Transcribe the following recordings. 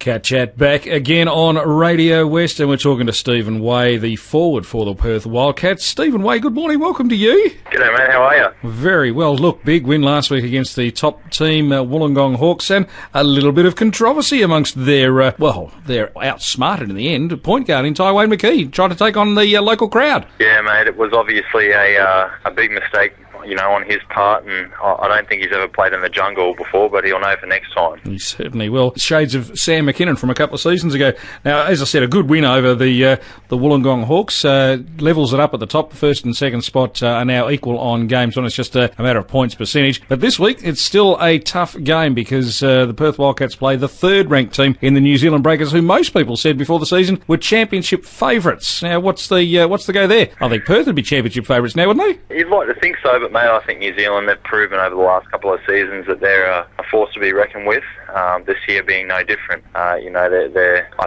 Cat Chat back again on Radio West, and we're talking to Stephen Way, the forward for the Perth Wildcats. Stephen Way, good morning, welcome to you. G'day mate, how are you? Very well. Look, big win last week against the top team, Wollongong Hawks, and a little bit of controversy amongst their, they're outsmarted in the end. Point guard in Tywayne McKee, trying to take on the local crowd. Yeah mate, it was obviously a big mistake, on his part, and I don't think he's ever played in the jungle before, but he'll know for next time. He certainly will. Shades of Sam McKinnon from a couple of seasons ago. Now, as I said, a good win over the Wollongong Hawks. Levels it up at the top. The first and second spot are now equal on games on. It's just a matter of points percentage. But this week, it's still a tough game because the Perth Wildcats play the third-ranked team in the New Zealand Breakers, who most people said before the season were championship favourites. Now, what's the go there? I think Perth would be championship favourites now, wouldn't they? You'd like to think so, but mate, I think New Zealand, they've proven over the last couple of seasons that they're a force to be reckoned with. This year being no different. I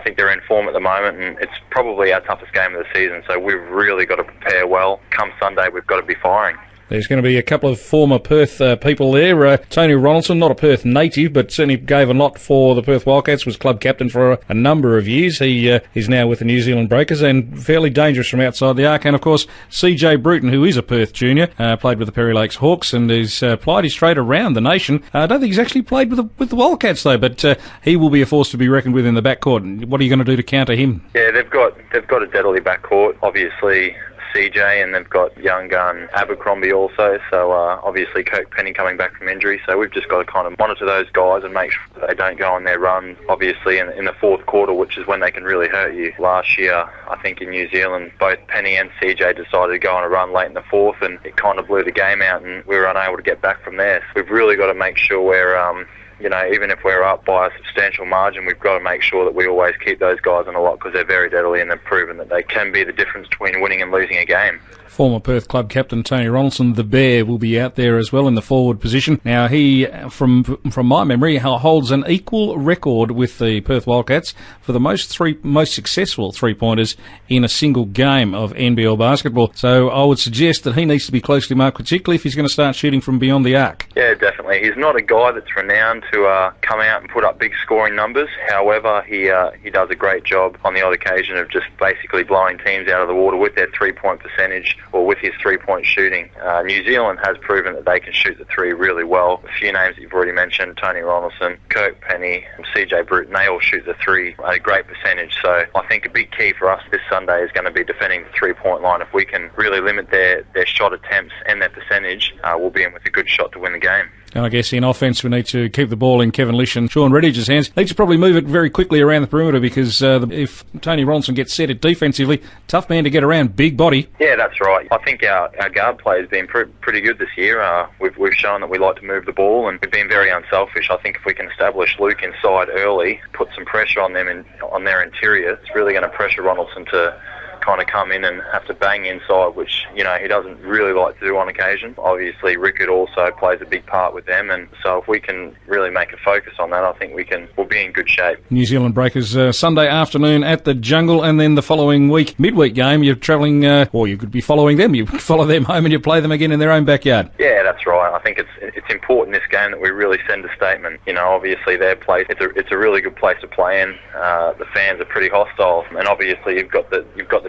think they're in form at the moment, and it's probably our toughest game of the season, so we've really got to prepare well. Come Sunday, we've got to be firing. There's going to be a couple of former Perth people there. Tony Ronaldson, not a Perth native, but certainly gave a lot for the Perth Wildcats, was club captain for a number of years. He is now with the New Zealand Breakers and fairly dangerous from outside the arc. And, of course, CJ Bruton, who is a Perth junior, played with the Perry Lakes Hawks and has plied his trade around the nation. I don't think he's actually played with the Wildcats, though, but he will be a force to be reckoned with in the backcourt. What are you going to do to counter him? Yeah, they've got a deadly backcourt, obviously. CJ, and they've got young gun Abercrombie also, so obviously Kirk Penny coming back from injury, so we've just got to kind of monitor those guys and make sure that they don't go on their run, obviously in the fourth quarter, which is when they can really hurt you. Last year, I think in New Zealand, both Penny and CJ decided to go on a run late in the fourth, and it kind of blew the game out, and we were unable to get back from there. So we've really got to make sure we're even if we're up by a substantial margin, we've got to make sure that we always keep those guys in a lot because they're very deadly and they've proven that they can be the difference between winning and losing a game. Former Perth club captain Tony Ronaldson, the Bear, will be out there as well in the forward position. Now, he, from my memory, holds an equal record with the Perth Wildcats for the most successful three-pointers in a single game of NBL basketball. So I would suggest that he needs to be closely marked, particularly if he's going to start shooting from beyond the arc. Yeah, definitely. He's not a guy that's renowned to come out and put up big scoring numbers. However, he does a great job on the odd occasion of just basically blowing teams out of the water with their three-point percentage or with his three-point shooting. New Zealand has proven that they can shoot the three really well. A few names that you've already mentioned, Tony Ronaldson, Kirk Penny, and CJ Bruton, they all shoot the three at a great percentage. So I think a big key for us this Sunday is going to be defending the three-point line. If we can really limit their shot attempts and their percentage, we'll be in with a good shot to win the game. And I guess in offence we need to keep the ball in Kevin Lish and Sean Reddich's hands. Need to probably move it very quickly around the perimeter because if Tony Ronaldson gets set it defensively, tough man to get around, big body. Yeah, that's right. I think our guard play has been pretty good this year. We've shown that we like to move the ball and we've been very unselfish. I think if we can establish Luke inside early, put some pressure on them on their interior, it's really going to pressure Ronaldson to kind of come in and have to bang inside, which he doesn't really like to do on occasion. Obviously Rickard also plays a big part with them, and so if we can really make a focus on that, I think we'll be in good shape. New Zealand Breakers Sunday afternoon at the Jungle, and then the following week, midweek game, you're travelling, or you could be following them, you follow them home and you play them again in their own backyard. Yeah, that's right. I think it's important this game that we really send a statement. Obviously their place, it's a really good place to play in. The fans are pretty hostile, and obviously you've got the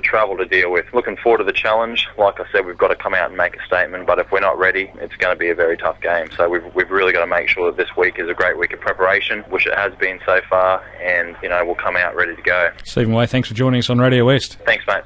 travel to deal with. Looking forward to the challenge. Like I said, we've got to come out and make a statement, but if we're not ready, it's going to be a very tough game. So we've really got to make sure that this week is a great week of preparation, which it has been so far, and we'll come out ready to go. Stephen Way, thanks for joining us on Radio West. Thanks, mate.